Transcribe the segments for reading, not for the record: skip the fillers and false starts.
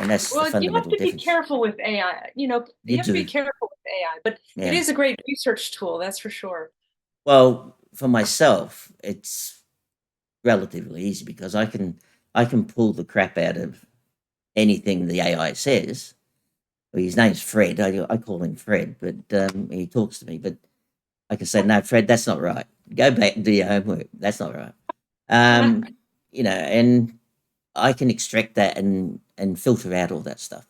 and that's the Well, you have fundamental to be difference. careful with AI. You You have to be do, careful with AI, but it yeah. is a great research tool, that's for sure. Well, for myself, it's relatively easy because I can pull the crap out of anything the AI says. Well, his name's Fred. I call him Fred, but he talks to me. But I can say, no, Fred, that's not right. Go back and do your homework. That's not right. Um, and I can extract that and filter out all that stuff.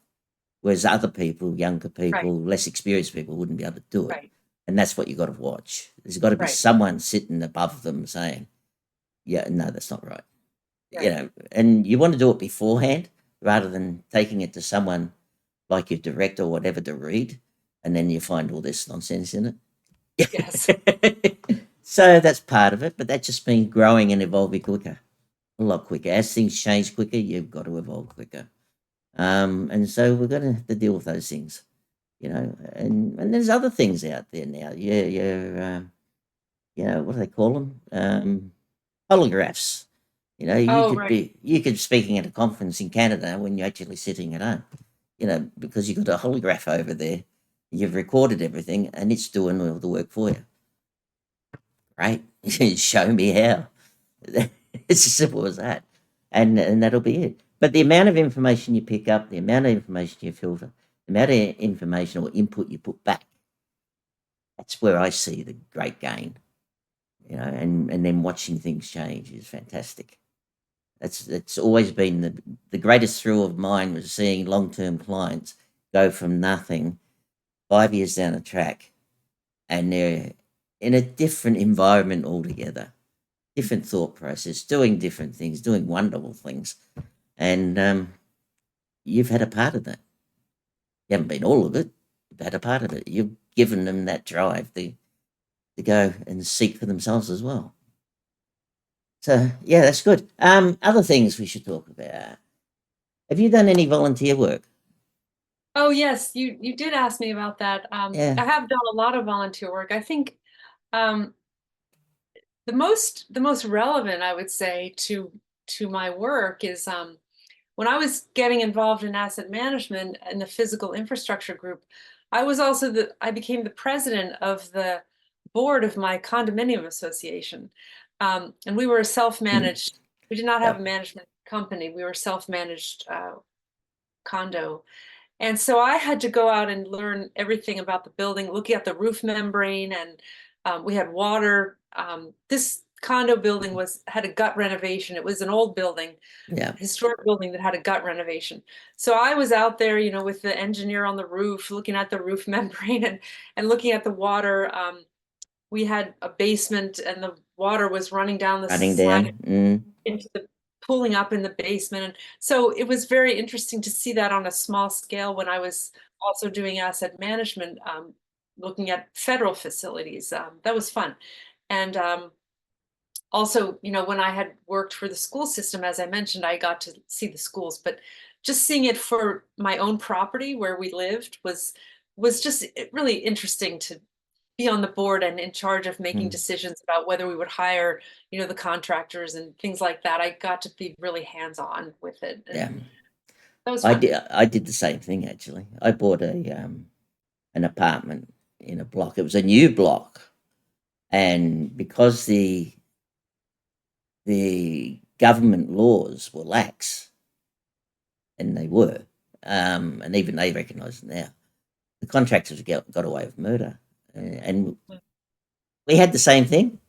Whereas other people, younger Right, people, less experienced people, wouldn't be able to do it. right, And that's what you got to watch. There's got to be right, someone sitting above them saying, "Yeah, no, that's not right." right. And you want to do it beforehand rather than taking it to someone like your director or whatever to read, and then you find all this nonsense in Yes. it. So that's part of it, but that just means growing and evolving quicker, a lot quicker. As things change quicker, you've got to evolve quicker. And so we're going to have to deal with those things, and there's other things out there now. What do they call them? Holographs. You Oh, could right, be speaking at a conference in Canada when you're actually sitting at home, because you've got a holograph over there. You've recorded everything and it's doing all the work for you. Right? Show me how. It's as simple as that. And that'll be it. But the amount of information you pick up, the amount of information you filter, the amount of information or input you put back, that's where I see the great gain. And then watching things change is fantastic. That's always been the greatest thrill of mine was seeing long-term clients go from nothing 5 years down the track, and they're in a different environment altogether, different thought process, doing different things, doing wonderful things, and you've had a part of that. You haven't been all of it. You've had a part of it. You've given them that drive to go and seek for themselves as well. So yeah, that's good. Other things we should talk about. Have you done any volunteer work? Oh, yes, you did ask me about that. Yeah. I have done a lot of volunteer work. I think um, the most relevant, I would say, to my work is when I was getting involved in asset management and the physical infrastructure group. I became the president of the board of my condominium association, and we were a Mm. self-managed. We did not have a Yep. management company. We were self-managed condo. And so I had to go out and learn everything about the building, looking at the roof membrane, and we had water. This condo building had a gut renovation. It was an old building, Yeah. historic building that had a gut renovation. So I was out there, with the engineer on the roof, looking at the roof membrane and looking at the water. We had a basement, and the water was running down the Running side down. Mm. into the pooling up in the basement. And so it was very interesting to see that on a small scale when I was also doing asset management, looking at federal facilities. That was fun. And also, when I had worked for the school system, as I mentioned, I got to see the schools, but just seeing it for my own property where we lived was just really interesting to be on the board and in charge of making Mm. decisions about whether we would hire, the contractors and things like that. I got to be really hands-on with it, and Yeah. that was I fun. did. I did the same thing actually. I bought an apartment in a block. It was a new block, and because the government laws were lax, and they were, and even they recognise it now, the contractors got away with murder, and we had the same thing.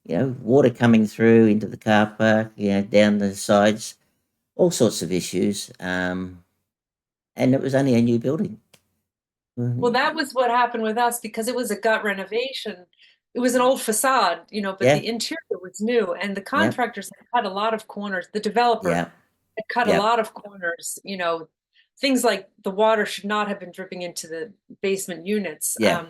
Water coming through into the car park, down the sides, all sorts of issues. And it was only a new building. Well, Mm. that was what happened with us because it was a gut renovation. It was an old facade, but Yeah, the interior was new, and the yeah, contractors had cut a lot of corners. The developer yeah, had cut a yeah, lot of corners, things like the water should not have been dripping into the basement units. yeah,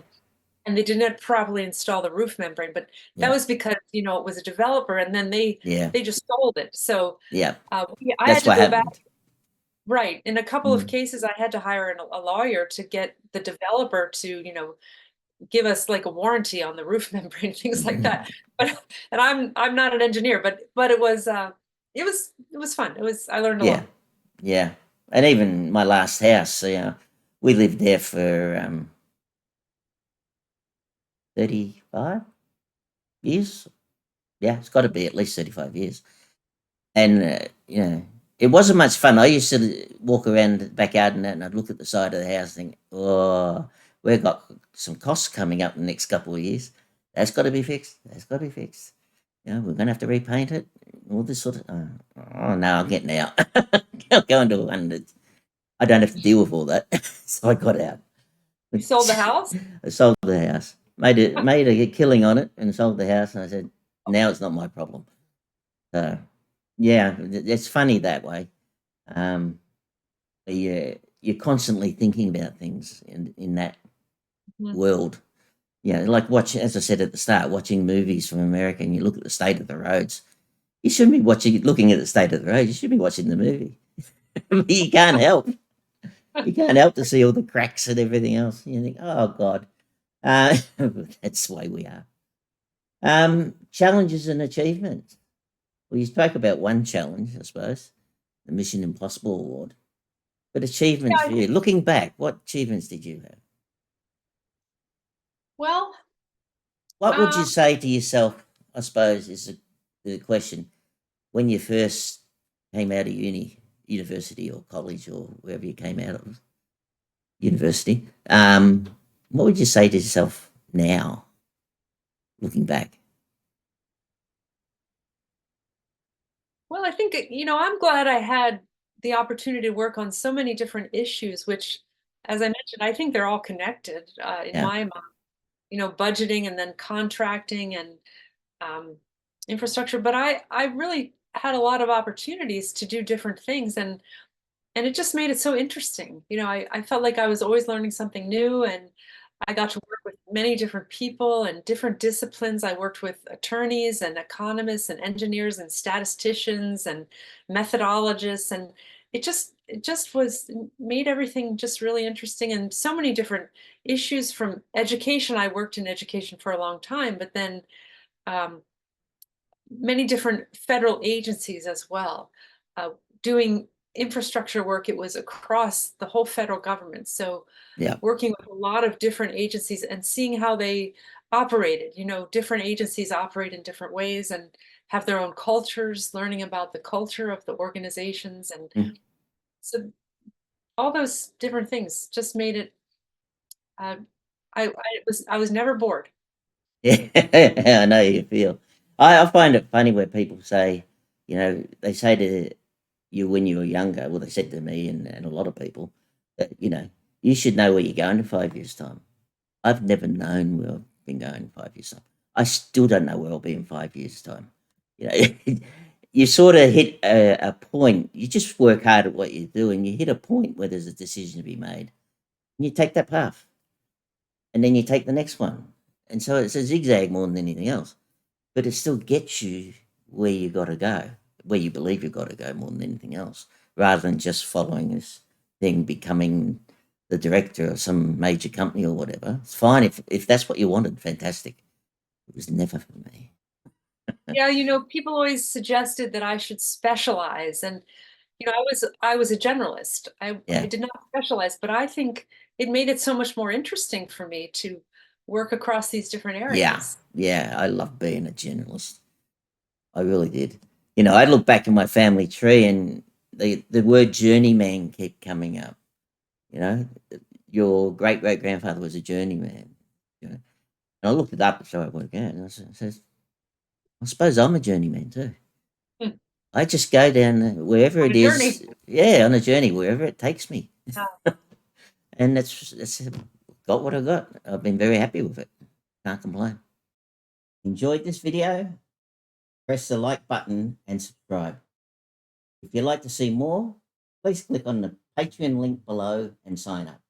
And they didn't properly install the roof membrane, but that yeah, was because, it was a developer, and then they yeah, they just sold it. So yeah. I had That's to what go back. happened. Right. In a couple of Mm. cases, I had to hire a lawyer to get the developer to, give us like a warranty on the roof membrane, things like that. But and I'm not an engineer, but it was fun. I learned a Yeah, lot. yeah. And even my last house, we lived there for 35 years. Yeah, it's got to be at least 35 years. And, it wasn't much fun. I used to walk around the backyard and that, and I'd look at the side of the house and think, oh, we've got some costs coming up in the next couple of years. That's got to be fixed. That's got to be fixed. We're going to have to repaint it. All this sort of, oh, no, I'm getting out. I'm going to one that I don't have to deal with all that. So I got out. You sold the house? I sold the house, made a killing on it, and sold the house. And I said, now it's not my problem. So, yeah, it's funny that way. You're constantly thinking about things in that world. Yeah, like as I said at the start, watching movies from America, and you look at the state of the roads. You shouldn't be looking at the state of the roads. You should be watching the movie. You can't help. You can't help to see all the cracks and everything else. You think, oh God, that's the way we are. Challenges and achievements. Well, you spoke about one challenge, I suppose, the Mission Impossible Award. But achievements for you, looking back, what achievements did you have? Well, what would you say to yourself, I suppose, is the question, when you first came out of university or college or wherever you came out of university? What would you say to yourself now, looking back? Well, I think, I'm glad I had the opportunity to work on so many different issues, which, as I mentioned, I think they're all connected in my mind. Budgeting and then contracting and infrastructure. But I really had a lot of opportunities to do different things, and it just made it so interesting. I felt like I was always learning something new, and I got to work with many different people and different disciplines. I worked with attorneys and economists and engineers and statisticians and methodologists, and it just was made everything just really interesting, and so many different issues from education. I worked in education for a long time, but then um, many different federal agencies as well. Doing infrastructure work, it was across the whole federal government. So Yeah. working with a lot of different agencies and seeing how they operated. Different agencies operate in different ways and have their own cultures, learning about the culture of the organizations. And Mm. so all those different things just made it, uh, I was never bored. Yeah, I know you feel. I find it funny where people say, they say to you when you were younger, well, they said to me and a lot of people that, you should know where you're going in 5 years' time. I've never known where I've been going in 5 years' time. I still don't know where I'll be in 5 years' time. You sort of hit a point. You just work hard at what you do, and you hit a point where there's a decision to be made. And you take that path, and then you take the next one. And so it's a zigzag more than anything else. But it still gets you where you got to go, where you believe you've got to go more than anything else, rather than just following this thing, becoming the director of some major company or whatever. It's fine if that's what you wanted, fantastic. It was never for me. Yeah, people always suggested that I should specialize, and I was a generalist. I Yeah. did not specialize, but I think it made it so much more interesting for me to work across these different Yeah. areas. Yeah. I love being a journalist. I really did. I look back in my family tree and the word journeyman kept coming up. Your great great grandfather was a journeyman. And I looked it up so I work out, and says, I suppose I'm a journeyman too. Hmm. I just go down wherever On it a is. journey. Yeah, on a journey, wherever it takes me. Yeah. And that's got what I got. I've been very happy with it. Can't complain. Enjoyed this video? Press the like button and subscribe. If you'd like to see more, please click on the Patreon link below and sign up.